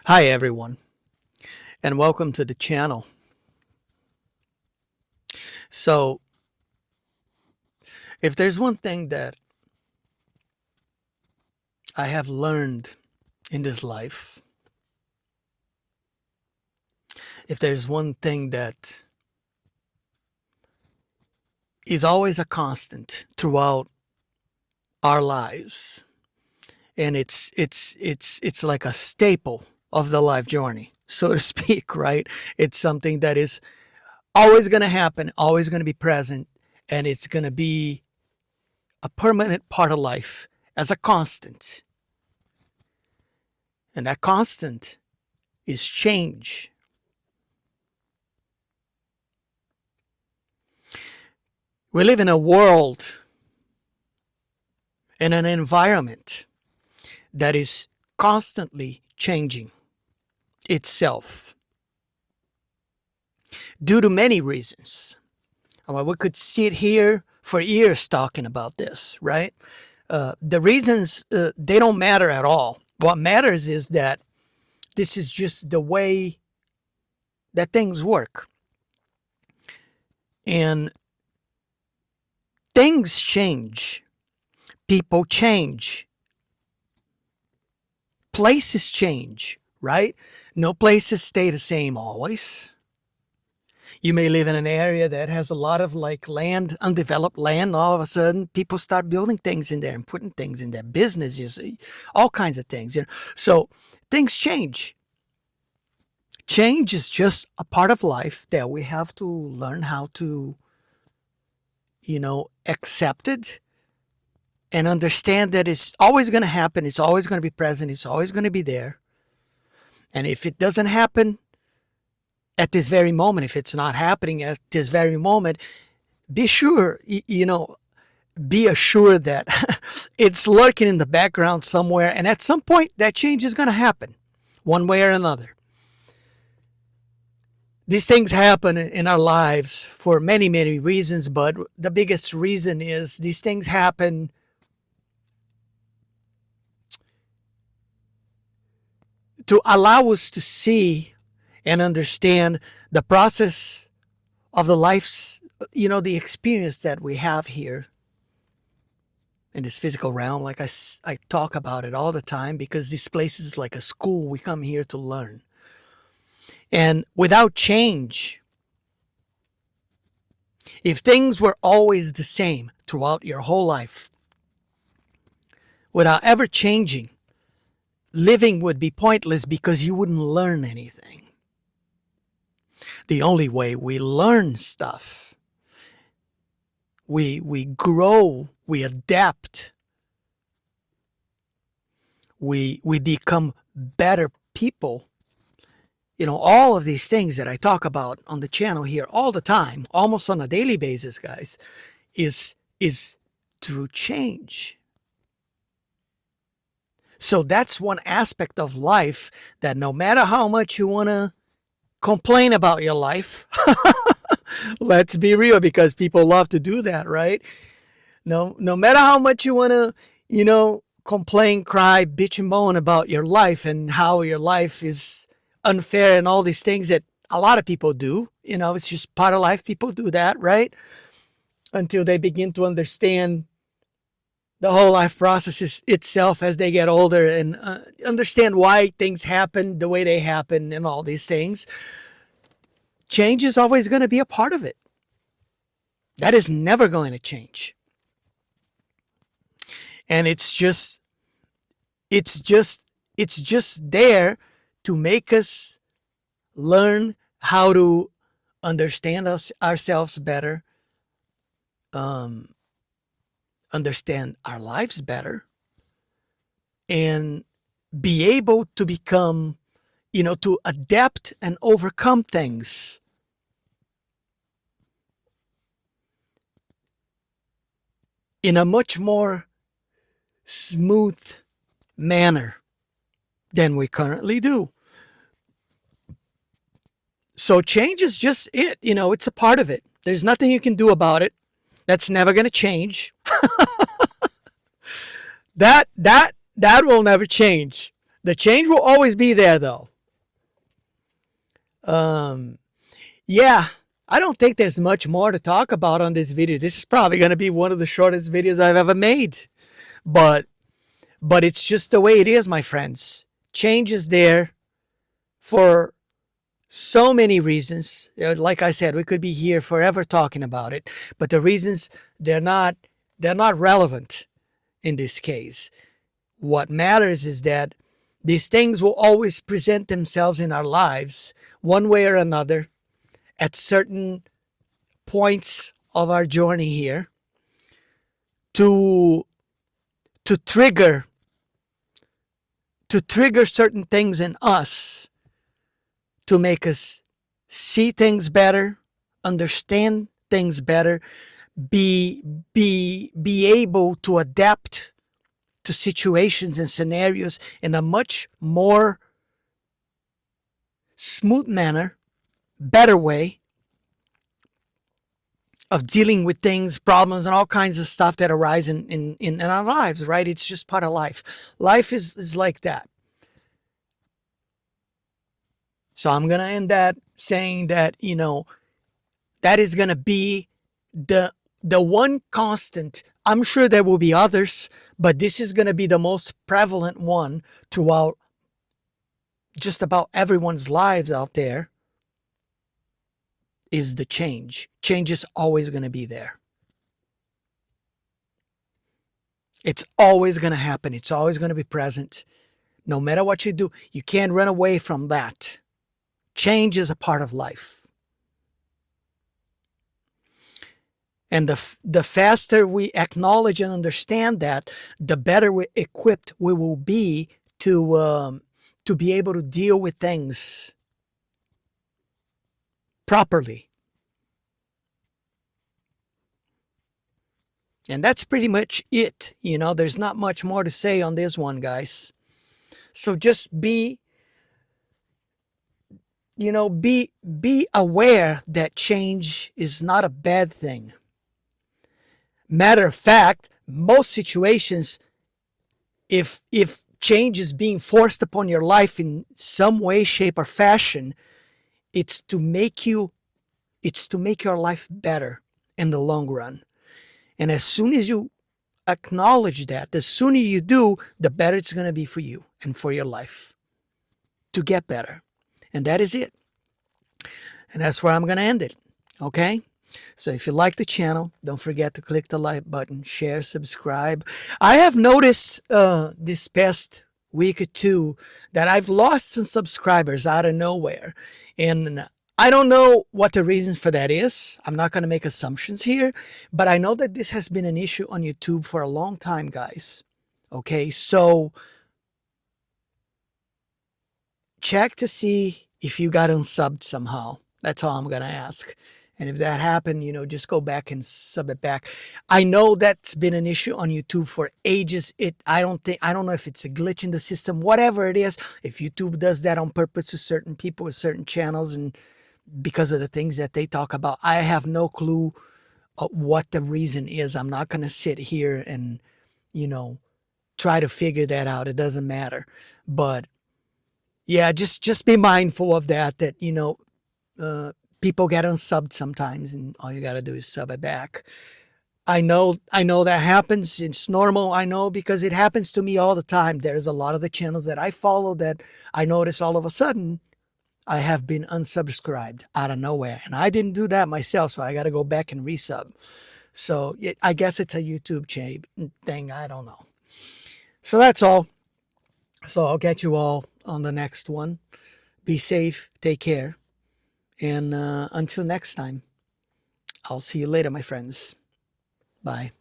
Hi, everyone, and welcome to the channel. So, if there's one thing that I have learned in this life, if there's one thing that is always a constant throughout our lives, and it's like a staple of the life journey, so to speak, right? It's something that is always going to happen, always going to be present, and it's going to be a permanent part of life as a constant. And that constant is change. We live in a world, in an environment that is constantly changing itself due to many reasons. Well, we could sit here for years talking about this, right? The reasons, they don't matter at all. What matters is that this is just the way that things work. And things change, people change, places change, right? No places stay the same always. You may live in an area that has a lot of like land, undeveloped land. All of a sudden, people start building things in there and putting things in there, businesses, all kinds of things. So things change. Change is just a part of life that we have to learn how to, accept it and understand that it's always going to happen. It's always going to be present. It's always going to be there. And if it doesn't happen at this very moment, if it's not happening at this very moment, be sure, be assured that it's lurking in the background somewhere. And at some point, that change is going to happen one way or another. These things happen in our lives for many, many reasons, but the biggest reason is these things happen to allow us to see and understand the process of the life's, the experience that we have here in this physical realm. Like I talk about it all the time because this place is like a school. We come here to learn. And without change, if things were always the same throughout your whole life, without ever changing, living would be pointless because you wouldn't learn anything. The only way we learn stuff, we grow, we adapt, we become better people. All of these things that I talk about on the channel here all the time, almost on a daily basis, guys, is through change. So that's one aspect of life that no matter how much you want to complain about your life, let's be real, because people love to do that, right? No matter how much you want to, complain, cry, bitch and moan about your life and how your life is unfair and all these things that a lot of people do. It's just part of life. People do that, right? Until they begin to understand the whole life process itself as they get older and understand why things happen the way they happen and all these things. Change is always going to be a part of it. That is never going to change. And it's just there to make us learn how to understand ourselves better, understand our lives better, and be able to become, to adapt and overcome things in a much more smooth manner than we currently do. So change is just it. It's a part of it. There's nothing you can do about it. That's never going to change. That will never change. The change will always be there, though. Um, yeah, I don't think there's much more to talk about on this video. This is probably going to be one of the shortest videos I've ever made. But it's just the way it is, my friends. Change is there for so many reasons. Like I said, we could be here forever talking about it, but the reasons, they're not relevant in this case. What matters is that these things will always present themselves in our lives one way or another at certain points of our journey here to to trigger to trigger certain things in us to make us see things better, understand things better, be able to adapt to situations and scenarios in a much more smooth manner, better way of dealing with things, problems, and all kinds of stuff that arise in our lives, right? It's just part of life. Life is like that. So I'm going to end that saying that, that is going to be the one constant. I'm sure there will be others, but this is going to be the most prevalent one throughout just about everyone's lives out there, is the change. Change is always going to be there. It's always going to happen. It's always going to be present. No matter what you do, you can't run away from that. Change is a part of life. And the faster we acknowledge and understand that, the better equipped we will be to be able to deal with things properly. And that's pretty much it. There's not much more to say on this one, guys. So just be aware that change is not a bad thing. Matter of fact, most situations, if change is being forced upon your life in some way, shape, or fashion, it's to make your life better in the long run. And as soon as you acknowledge that, the sooner you do, the better it's going to be for you and for your life to get better. And that is it. And that's where I'm going to end it. Okay? So if you like the channel, don't forget to click the like button, share, subscribe. I have noticed this past week or two that I've lost some subscribers out of nowhere. And I don't know what the reason for that is. I'm not going to make assumptions here, but I know that this has been an issue on YouTube for a long time, guys. Okay, so check to see if you got unsubbed somehow. That's all I'm going to ask. And if that happened, just go back and sub it back. I know that's been an issue on YouTube for ages. I don't know if it's a glitch in the system, whatever it is. If YouTube does that on purpose to certain people or certain channels, and because of the things that they talk about, I have no clue what the reason is. I'm not going to sit here and, try to figure that out. It doesn't matter. But yeah, just be mindful of that, people get unsubbed sometimes, and all you got to do is sub it back. I know that happens. It's normal. I know, because it happens to me all the time. There's a lot of the channels that I follow that I notice all of a sudden I have been unsubscribed out of nowhere. And I didn't do that myself, so I got to go back and resub. So I guess it's a YouTube thing. I don't know. So that's all. So I'll get you all on the next one. Be safe. Take care. And until next time, I'll see you later, my friends. Bye.